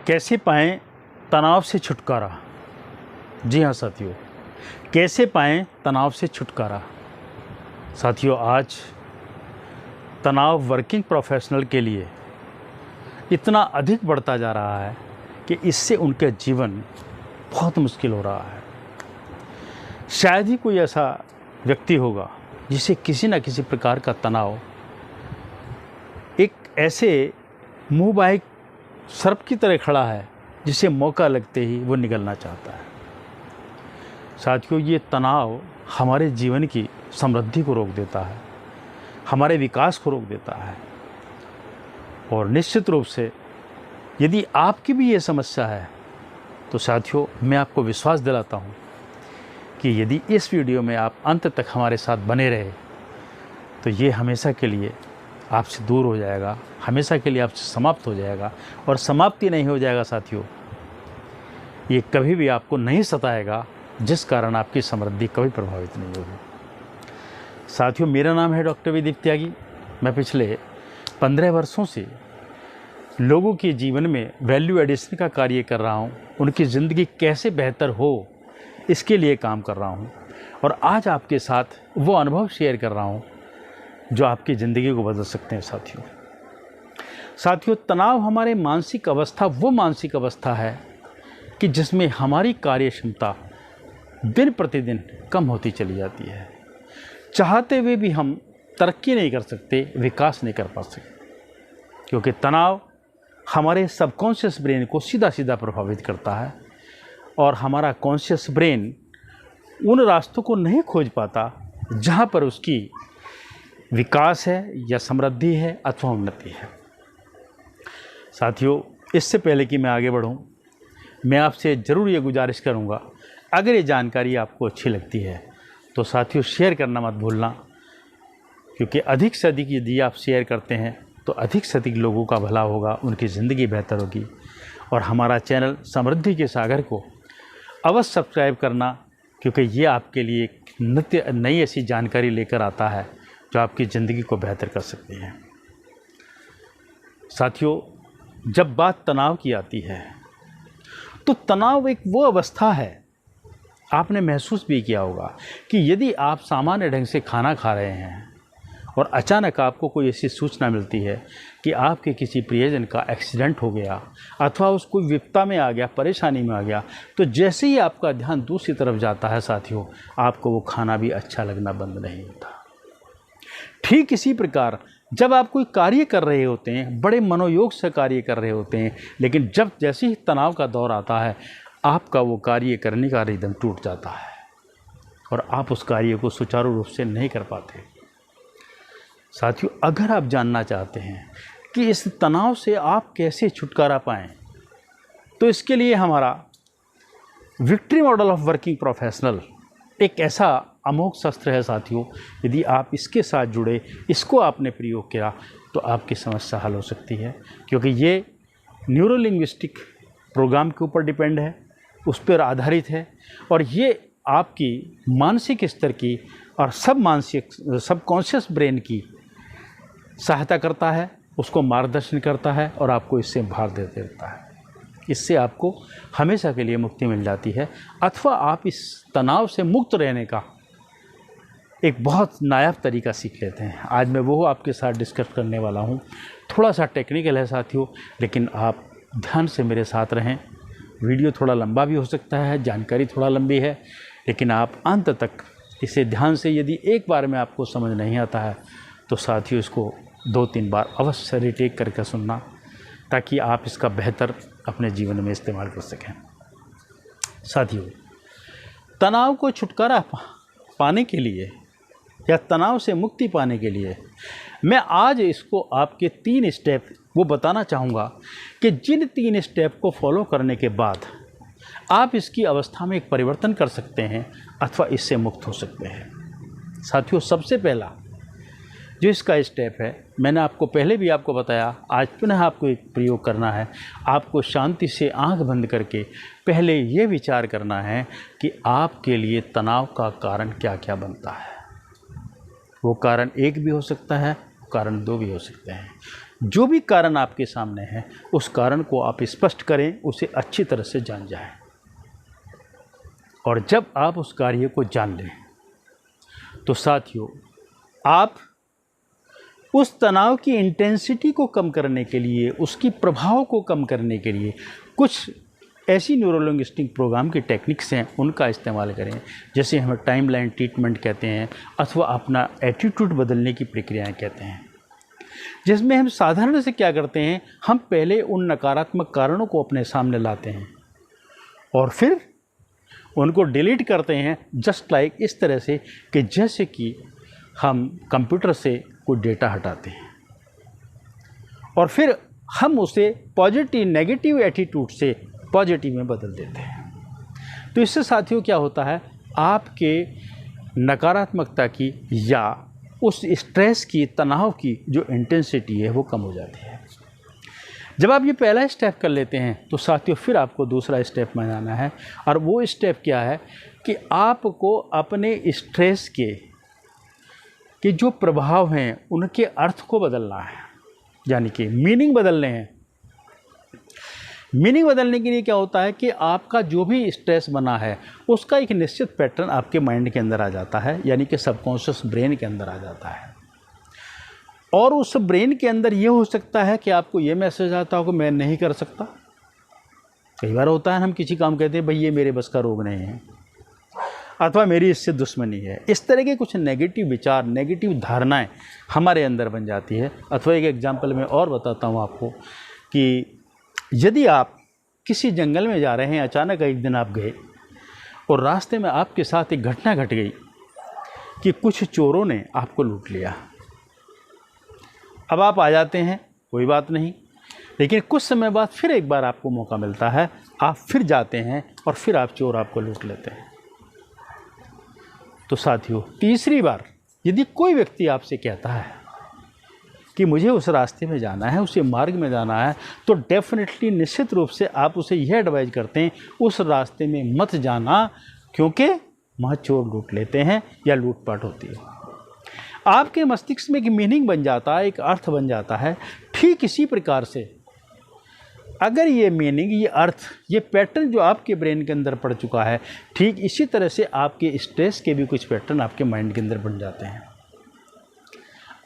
कैसे पाएं तनाव से छुटकारा। जी हाँ साथियों, कैसे पाएं तनाव से छुटकारा। साथियों, आज तनाव वर्किंग प्रोफेशनल के लिए इतना अधिक बढ़ता जा रहा है कि इससे उनका जीवन बहुत मुश्किल हो रहा है। शायद ही कोई ऐसा व्यक्ति होगा जिसे किसी न किसी प्रकार का तनाव एक ऐसे मुँह बाएं सर्प की तरह खड़ा है जिसे मौका लगते ही वो निगलना चाहता है। साथियों, ये तनाव हमारे जीवन की समृद्धि को रोक देता है, हमारे विकास को रोक देता है। और निश्चित रूप से यदि आपकी भी ये समस्या है तो साथियों, मैं आपको विश्वास दिलाता हूँ कि यदि इस वीडियो में आप अंत तक हमारे साथ बने रहे तो ये हमेशा के लिए आपसे दूर हो जाएगा, हमेशा के लिए आपसे समाप्त हो जाएगा। और समाप्ति नहीं हो जाएगा साथियों, ये कभी भी आपको नहीं सताएगा, जिस कारण आपकी समृद्धि कभी प्रभावित नहीं होगी। साथियों, मेरा नाम है डॉक्टर विदीप त्यागी। मैं पिछले 15 वर्षों से लोगों के जीवन में वैल्यू एडिशन का कार्य कर रहा हूँ। उनकी ज़िंदगी कैसे बेहतर हो इसके लिए काम कर रहा हूँ और आज आपके साथ वो अनुभव शेयर कर रहा हूँ जो आपकी ज़िंदगी को बदल सकते हैं। साथियों, तनाव हमारे मानसिक अवस्था वो मानसिक अवस्था है कि जिसमें हमारी कार्य क्षमता दिन प्रतिदिन कम होती चली जाती है। चाहते हुए भी हम तरक्की नहीं कर सकते, विकास नहीं कर पा सकते, क्योंकि तनाव हमारे सबकॉन्शियस ब्रेन को सीधा सीधा प्रभावित करता है और हमारा कॉन्शियस ब्रेन उन रास्तों को नहीं खोज पाता जहाँ पर उसकी विकास है या समृद्धि है अथवा उन्नति है। साथियों, इससे पहले कि मैं आगे बढ़ूं, मैं आपसे ज़रूर ये गुजारिश करूंगा, अगर ये जानकारी आपको अच्छी लगती है तो साथियों शेयर करना मत भूलना, क्योंकि अधिक से अधिक यदि आप शेयर करते हैं तो अधिक से अधिक लोगों का भला होगा, उनकी ज़िंदगी बेहतर होगी। और हमारा चैनल समृद्धि के सागर को अवश्य सब्सक्राइब करना, क्योंकि ये आपके लिए एक नित्य नई ऐसी जानकारी लेकर आता है जो आपकी ज़िंदगी को बेहतर कर सकती है। साथियों, जब बात तनाव की आती है तो तनाव एक वो अवस्था है, आपने महसूस भी किया होगा कि यदि आप सामान्य ढंग से खाना खा रहे हैं और अचानक आपको कोई ऐसी सूचना मिलती है कि आपके किसी प्रियजन का एक्सीडेंट हो गया अथवा उसको विपदा में आ गया, परेशानी में आ गया, तो जैसे ही आपका ध्यान दूसरी तरफ जाता है साथियों, आपको वो खाना भी अच्छा लगना बंद नहीं होता। ठीक इसी प्रकार जब आप कोई कार्य कर रहे होते हैं, बड़े मनोयोग से कार्य कर रहे होते हैं, लेकिन जब जैसे ही तनाव का दौर आता है, आपका वो कार्य करने का रिदम टूट जाता है और आप उस कार्य को सुचारू रूप से नहीं कर पाते। साथियों, अगर आप जानना चाहते हैं कि इस तनाव से आप कैसे छुटकारा पाएं, तो इसके लिए हमारा victory model of working professional एक ऐसा अमोघ शस्त्र है साथियों। यदि आप इसके साथ जुड़े, इसको आपने प्रयोग किया तो आपकी समस्या हल हो सकती है, क्योंकि ये न्यूरो लिंग्विस्टिक प्रोग्राम के ऊपर डिपेंड है, उस पर आधारित है और ये आपकी मानसिक स्तर की और सब कॉन्शियस ब्रेन की सहायता करता है, उसको मार्गदर्शन करता है और आपको इससे भार देते रहता है। इससे आपको हमेशा के लिए मुक्ति मिल जाती है, अथवा आप इस तनाव से मुक्त रहने का एक बहुत नायाब तरीका सीख लेते हैं। आज मैं वो आपके साथ डिस्कस करने वाला हूँ। थोड़ा सा टेक्निकल है साथियों, लेकिन आप ध्यान से मेरे साथ रहें। वीडियो थोड़ा लंबा भी हो सकता है, जानकारी थोड़ा लंबी है, लेकिन आप अंत तक इसे ध्यान से, यदि एक बार में आपको समझ नहीं आता है तो साथियों इसको 2-3 बार अवश्य रिटेक करके सुनना, ताकि आप इसका बेहतर अपने जीवन में इस्तेमाल कर सकें। साथियों, तनाव को छुटकारा पाने के लिए या तनाव से मुक्ति पाने के लिए मैं आज इसको आपके 3 स्टेप वो बताना चाहूँगा कि जिन 3 स्टेप को फॉलो करने के बाद आप इसकी अवस्था में एक परिवर्तन कर सकते हैं अथवा इससे मुक्त हो सकते हैं। साथियों, सबसे पहला जो इसका स्टेप है, मैंने आपको पहले भी आपको बताया, आज पुनः आपको एक प्रयोग करना है। आपको शांति से आंख बंद करके पहले ये विचार करना है कि आपके लिए तनाव का कारण क्या क्या बनता है। वो कारण 1 भी हो सकता है, कारण 2 भी हो सकते हैं। जो भी कारण आपके सामने है उस कारण को आप स्पष्ट करें, उसे अच्छी तरह से जान जाएं। और जब आप उस कार्य को जान लें तो साथियों, आप उस तनाव की इंटेंसिटी को कम करने के लिए, उसकी प्रभाव को कम करने के लिए कुछ ऐसी न्यूरोलिंग्विस्टिक प्रोग्राम की टेक्निक्स हैं, उनका इस्तेमाल करें। जैसे हम टाइमलाइन ट्रीटमेंट कहते हैं, अथवा अपना एटीट्यूड बदलने की प्रक्रियाएं कहते हैं, जिसमें हम साधारण से क्या करते हैं, हम पहले उन नकारात्मक कारणों को अपने सामने लाते हैं और फिर उनको डिलीट करते हैं, जस्ट लाइक इस तरह से कि जैसे कि हम कंप्यूटर से कोई डेटा हटाते हैं और फिर हम उसे पॉजिटिव नेगेटिव एटीट्यूड से पॉजिटिव में बदल देते हैं। तो इससे साथियों क्या होता है, आपके नकारात्मकता की या उस स्ट्रेस की, तनाव की जो इंटेंसिटी है वो कम हो जाती है। जब आप ये पहला स्टेप कर लेते हैं तो साथियों फिर आपको दूसरा स्टेप में जाना है, और वो स्टेप क्या है कि आपको अपने स्ट्रेस के जो प्रभाव हैं उनके अर्थ को बदलना है, यानी कि मीनिंग बदलने हैं। मीनिंग बदलने के लिए क्या होता है कि आपका जो भी स्ट्रेस बना है उसका एक निश्चित पैटर्न आपके माइंड के अंदर आ जाता है, यानी कि सबकॉन्शियस ब्रेन के अंदर आ जाता है। और उस ब्रेन के अंदर ये हो सकता है कि आपको ये मैसेज आता हो कि मैं नहीं कर सकता। कई बार होता है हम किसी काम कहते हैं भाई ये मेरे बस का रोग नहीं है, अथवा मेरी इससे दुश्मनी है। इस तरह के कुछ नेगेटिव विचार, नेगेटिव धारणाएं हमारे अंदर बन जाती है। अथवा एक एग्जांपल मैं और बताता हूँ आपको कि यदि आप किसी जंगल में जा रहे हैं, अचानक एक दिन आप गए और रास्ते में आपके साथ एक घटना घट गई कि कुछ चोरों ने आपको लूट लिया। अब आप आ जाते हैं, कोई बात नहीं, लेकिन कुछ समय बाद फिर एक बार आपको मौका मिलता है, आप फिर जाते हैं और फिर आप चोर आपको लूट लेते हैं। तो साथियों, तीसरी बार यदि कोई व्यक्ति आपसे कहता है कि मुझे उस रास्ते में जाना है, उसी मार्ग में जाना है, तो डेफिनेटली निश्चित रूप से आप उसे यह एडवाइज करते हैं उस रास्ते में मत जाना, क्योंकि वहाँ चोर लूट लेते हैं या लूटपाट होती है। आपके मस्तिष्क में एक मीनिंग बन जाता है, एक अर्थ बन जाता है। ठीक इसी प्रकार से अगर ये मीनिंग, ये अर्थ, ये पैटर्न जो आपके ब्रेन के अंदर पड़ चुका है, ठीक इसी तरह से आपके स्ट्रेस के भी कुछ पैटर्न आपके माइंड के अंदर बन जाते हैं।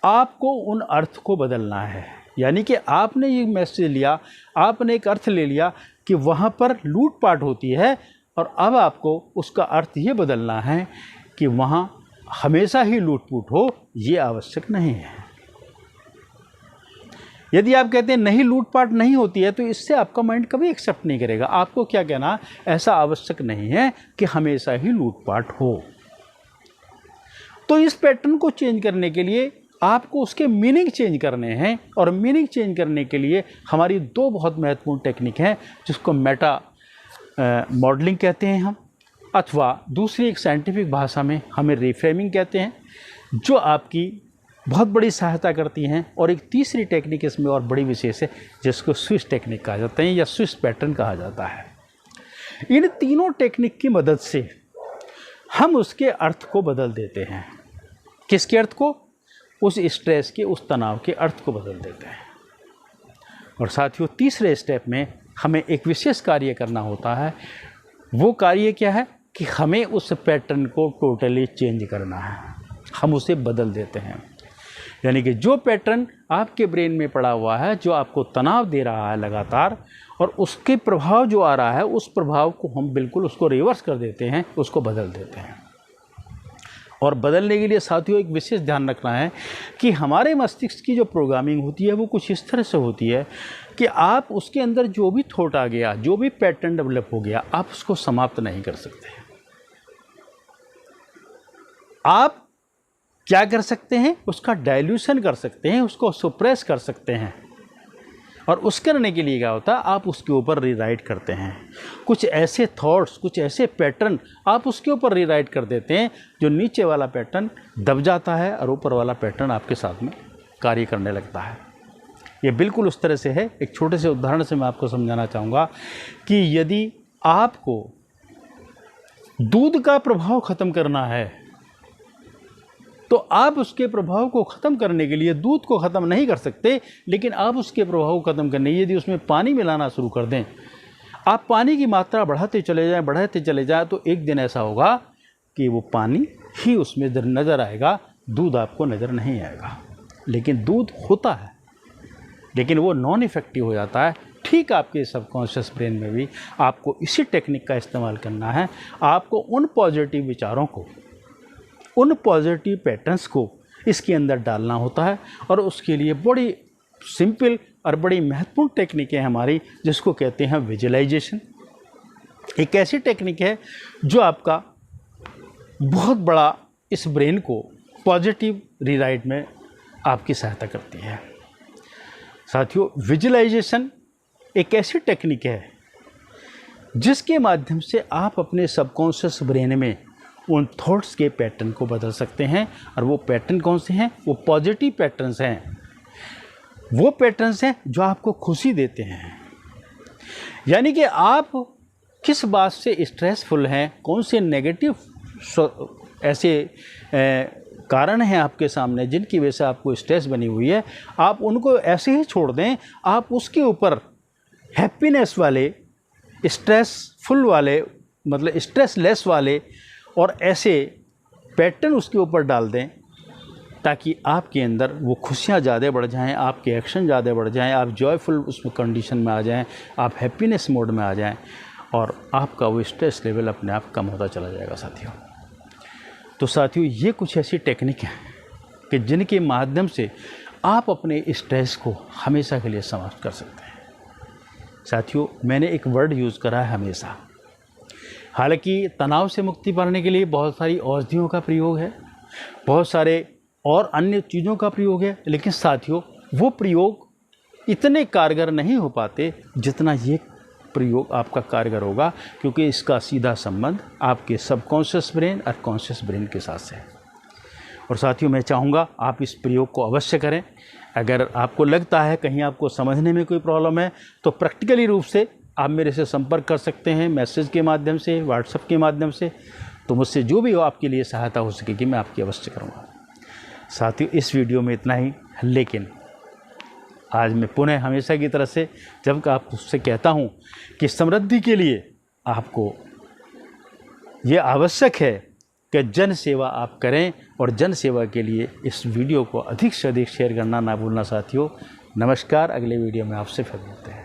आपको उन अर्थ को बदलना है, यानी कि आपने ये मैसेज लिया, आपने एक अर्थ ले लिया कि वहाँ पर लूटपाट होती है, और अब आपको उसका अर्थ ये बदलना है कि वहाँ हमेशा ही लूटपूट हो, ये आवश्यक नहीं है। यदि आप कहते हैं नहीं लूटपाट नहीं होती है, तो इससे आपका माइंड कभी एक्सेप्ट नहीं करेगा। आपको क्या कहना, ऐसा आवश्यक नहीं है कि हमेशा ही लूटपाट हो। तो इस पैटर्न को चेंज करने के लिए आपको उसके मीनिंग चेंज करने हैं, और मीनिंग चेंज करने के लिए हमारी दो बहुत महत्वपूर्ण टेक्निक हैं, जिसको मेटा मॉडलिंग कहते हैं हम, अथवा दूसरी एक साइंटिफिक भाषा में हमें रिफ्रेमिंग कहते हैं, जो आपकी बहुत बड़ी सहायता करती हैं। और एक तीसरी टेक्निक इसमें और बड़ी विशेष है, जिसको स्विच टेक्निक कहा जाता है या स्विच पैटर्न कहा जाता है। इन तीनों टेक्निक की मदद से हम उसके अर्थ को बदल देते हैं। किसके अर्थ को? उस स्ट्रेस के, उस तनाव के अर्थ को बदल देते हैं। और साथियों, तीसरे स्टेप में हमें एक विशेष कार्य करना होता है। वो कार्य क्या है कि हमें उस पैटर्न को टोटली चेंज करना है, हम उसे बदल देते हैं। यानी कि जो पैटर्न आपके ब्रेन में पड़ा हुआ है, जो आपको तनाव दे रहा है लगातार, और उसके प्रभाव जो आ रहा है, उस प्रभाव को हम बिल्कुल उसको रिवर्स कर देते हैं, उसको बदल देते हैं। और बदलने के लिए साथियों एक विशेष ध्यान रखना है कि हमारे मस्तिष्क की जो प्रोग्रामिंग होती है वो कुछ इस तरह से होती है कि आप उसके अंदर जो भी थॉट आ गया, जो भी पैटर्न डेवलप हो गया, आप उसको समाप्त नहीं कर सकते। आप क्या कर सकते हैं? उसका डाइल्यूशन कर सकते हैं, उसको सुप्रेस कर सकते हैं। और उस करने के लिए क्या होता है, आप उसके ऊपर रीराइट करते हैं। कुछ ऐसे थॉट्स, कुछ ऐसे पैटर्न आप उसके ऊपर रीराइट कर देते हैं, जो नीचे वाला पैटर्न दब जाता है और ऊपर वाला पैटर्न आपके साथ में कार्य करने लगता है। ये बिल्कुल उस तरह से है। एक छोटे से उदाहरण से मैं आपको समझाना चाहूँगा कि यदि आपको दूध का प्रभाव ख़त्म करना है, तो आप उसके प्रभाव को ख़त्म करने के लिए दूध को ख़त्म नहीं कर सकते, लेकिन आप उसके प्रभाव को ख़त्म करने यदि उसमें पानी मिलाना शुरू कर दें, आप पानी की मात्रा बढ़ाते चले जाएं तो एक दिन ऐसा होगा कि वो पानी ही उसमें नज़र आएगा, दूध आपको नज़र नहीं आएगा। लेकिन दूध होता है, लेकिन वो नॉन इफ़ेक्टिव हो जाता है। ठीक आपके सबकॉन्शियस ब्रेन में भी आपको इसी टेक्निक का इस्तेमाल करना है। आपको उन पॉजिटिव विचारों को, उन पॉजिटिव पैटर्न्स को इसके अंदर डालना होता है, और उसके लिए बड़ी सिंपल और बड़ी महत्वपूर्ण टेक्निक है हमारी, जिसको कहते हैं विजुअलाइजेशन। एक ऐसी टेक्निक है जो आपका बहुत बड़ा इस ब्रेन को पॉजिटिव रीराइट में आपकी सहायता करती है। साथियों, विजुअलाइजेशन एक ऐसी टेक्निक है जिसके माध्यम से आप अपने सबकॉन्शियस ब्रेन में उन थॉट्स के पैटर्न को बदल सकते हैं। और वो पैटर्न कौन से हैं? वो पॉजिटिव पैटर्न्स हैं। वो पैटर्न्स हैं जो आपको खुशी देते हैं। यानी कि आप किस बात से स्ट्रेसफुल हैं, कौन से नेगेटिव ऐसे कारण हैं आपके सामने जिनकी वजह से आपको स्ट्रेस बनी हुई है, आप उनको ऐसे ही छोड़ दें। आप उसके ऊपर हैप्पीनेस वाले, स्ट्रेसफुल वाले, मतलब स्ट्रेस लेस वाले और ऐसे पैटर्न उसके ऊपर डाल दें, ताकि आपके अंदर वो खुशियाँ ज़्यादा बढ़ जाएं, आपके एक्शन ज़्यादा बढ़ जाएं, आप जॉयफुल उसमें कंडीशन में आ जाएं, आप हैप्पीनेस मोड में आ जाएं, और आपका वो स्ट्रेस लेवल अपने आप कम होता चला जाएगा। साथियों, तो साथियों, ये कुछ ऐसी टेक्निक हैं कि जिनके माध्यम से आप अपने स्ट्रेस को हमेशा के लिए समाप्त कर सकते हैं। साथियों, मैंने एक वर्ड यूज़ करा है हमेशा। हालांकि तनाव से मुक्ति पाने के लिए बहुत सारी औषधियों का प्रयोग है, बहुत सारे और अन्य चीज़ों का प्रयोग है, लेकिन साथियों, वो प्रयोग इतने कारगर नहीं हो पाते जितना ये प्रयोग आपका कारगर होगा, क्योंकि इसका सीधा संबंध आपके सबकॉन्शियस ब्रेन और कॉन्शियस ब्रेन के साथ है। और साथियों, मैं चाहूँगा आप इस प्रयोग को अवश्य करें। अगर आपको लगता है कहीं आपको समझने में कोई प्रॉब्लम है, तो प्रैक्टिकली रूप से आप मेरे से संपर्क कर सकते हैं, मैसेज के माध्यम से, व्हाट्सएप के माध्यम से। तो मुझसे जो भी हो आपके लिए सहायता हो सकेगी, मैं आपकी अवश्य करूँगा। साथियों, इस वीडियो में इतना ही। लेकिन आज मैं पुनः हमेशा की तरह से जब आपसे कहता हूँ कि समृद्धि के लिए आपको ये आवश्यक है कि जन सेवा आप करें, और जन सेवा के लिए इस वीडियो को अधिक से अधिक शेयर करना ना भूलना। साथियों, नमस्कार। अगले वीडियो में आपसे फिर मिलते हैं।